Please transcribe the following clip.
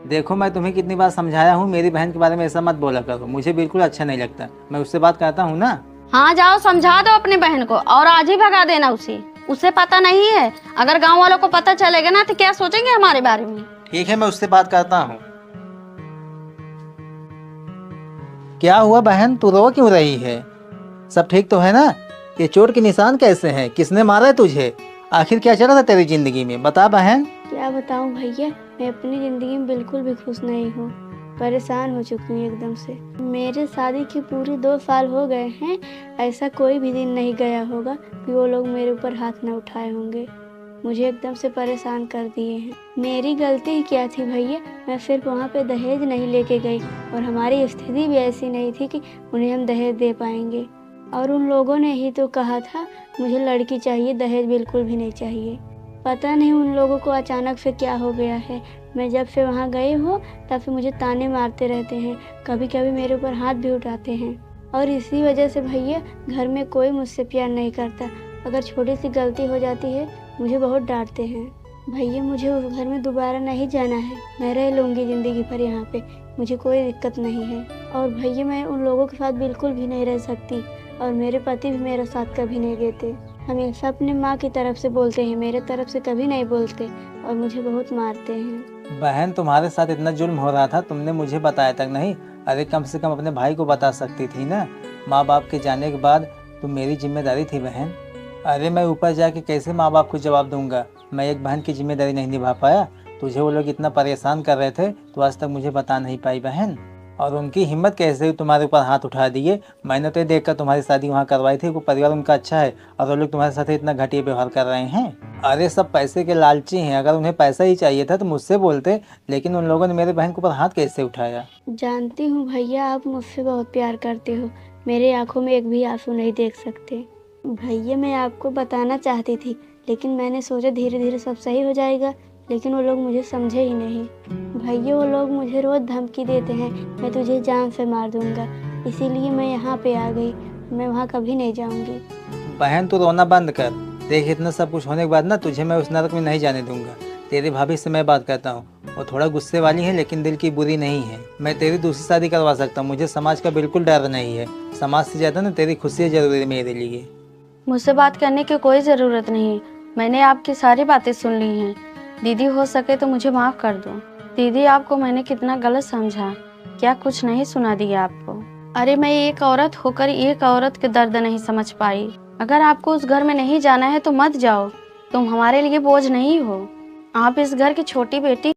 देखो मैं तुम्हें कितनी बार समझाया हूँ, मेरी बहन के बारे में ऐसा मत बोला करो, मुझे बिल्कुल अच्छा नहीं लगता। मैं उससे बात करता हूँ ना। हाँ जाओ समझा दो अपनी बहन को और आज ही भगा देना उसे पता नहीं है। अगर गांव वालों को पता चलेगा ना तो क्या सोचेंगे हमारे बारे में। ठीक है, मैं उससे बात करता हूँ। क्या हुआ बहन, तू रो क्यों रही है? सब ठीक तो है ना? ये चोट के निशान कैसे हैं? किसने मारा है तुझे? आखिर क्या चला था तेरी जिंदगी में, बता बहन। क्या बताऊं भैया, मैं अपनी ज़िंदगी में बिल्कुल भी खुश नहीं हूँ। परेशान हो चुकी हूँ एकदम से। मेरे शादी के पूरे 2 साल हो गए हैं। ऐसा कोई भी दिन नहीं गया होगा कि वो लोग मेरे ऊपर हाथ न उठाए होंगे। मुझे एकदम से परेशान कर दिए हैं। मेरी गलती ही क्या थी भैया? मैं सिर्फ वहाँ पे दहेज नहीं लेके गई और हमारी स्थिति भी ऐसी नहीं थी कि उन्हें हम दहेज दे पाएंगे। और उन लोगों ने ही तो कहा था मुझे लड़की चाहिए, दहेज बिल्कुल भी नहीं चाहिए। पता नहीं उन लोगों को अचानक से क्या हो गया है। मैं जब से वहाँ गई हूँ तब से मुझे ताने मारते रहते हैं, कभी कभी मेरे ऊपर हाथ भी उठाते हैं। और इसी वजह से भैया घर में कोई मुझसे प्यार नहीं करता। अगर छोटी सी गलती हो जाती है मुझे बहुत डांटते हैं। भैया मुझे उस घर में दोबारा नहीं जाना है, मैं रह लूँगी ज़िंदगी भर यहाँ पे, मुझे कोई दिक्कत नहीं है। और भैया मैं उन लोगों के साथ बिल्कुल भी नहीं रह सकती और मेरे पति भी मेरा साथ कभी नहीं देते। हमेशा अपने माँ की तरफ से बोलते हैं, मेरे तरफ से कभी नहीं बोलते और मुझे बहुत मारते हैं। बहन तुम्हारे साथ इतना जुल्म हो रहा था, तुमने मुझे बताया तक नहीं? अरे कम से कम अपने भाई को बता सकती थी ना। माँ बाप के जाने के बाद तुम मेरी जिम्मेदारी थी बहन। अरे मैं ऊपर जाके कैसे माँ बाप को जवाब दूंगा? मैं एक बहन की जिम्मेदारी नहीं निभा पाया। तुझे वो लोग इतना परेशान कर रहे थे तो आज तक मुझे बता नहीं पाई बहन। और उनकी हिम्मत कैसे हुई तुम्हारे ऊपर हाथ उठा दिए? मैंने तो ये देखकर तुम्हारी शादी वहाँ करवाई थी, वो परिवार उनका अच्छा है और वो लोग तुम्हारे साथ इतना घटिया व्यवहार कर रहे हैं। अरे सब पैसे के लालची हैं, अगर उन्हें पैसा ही चाहिए था तो मुझसे बोलते, लेकिन उन लोगों ने मेरे बहन के ऊपर हाथ कैसे उठाया? जानती हूँ भैया आप मुझसे बहुत प्यार करते हो, मेरे आंखों में एक भी आंसू नहीं देख सकते। भैया मैं आपको बताना चाहती थी लेकिन मैंने सोचा धीरे धीरे सब सही हो जाएगा, लेकिन वो लोग मुझे समझे ही नहीं। भैया वो लोग मुझे रोज़ धमकी देते हैं, मैं तुझे जान से मार दूंगा, इसीलिए मैं यहाँ पे आ गई। मैं वहाँ कभी नहीं जाऊँगी। बहन तू रोना बंद कर। देख इतना सब कुछ होने के बाद ना तुझे मैं उस नरक में नहीं जाने दूंगा। तेरी भाभी से मैं बात करता हूँ, वो थोड़ा गुस्से वाली है लेकिन दिल की बुरी नहीं है। मैं तेरी दूसरी शादी करवा सकता हूँ, मुझे समाज का बिल्कुल डर नहीं है। समाज से ज़्यादा ना तेरी खुशी जरूरी है मेरे लिए। मुझसे बात करने की कोई ज़रूरत नहीं, मैंने आपकी सारी बातें सुन ली हैं। दीदी हो सके तो मुझे माफ़ कर दो। दीदी आपको मैंने कितना गलत समझा, क्या कुछ नहीं सुना दिया आपको? अरे मैं एक औरत होकर एक औरत के दर्द नहीं समझ पाई। अगर आपको उस घर में नहीं जाना है तो मत जाओ, तुम हमारे लिए बोझ नहीं हो। आप इस घर की छोटी बेटी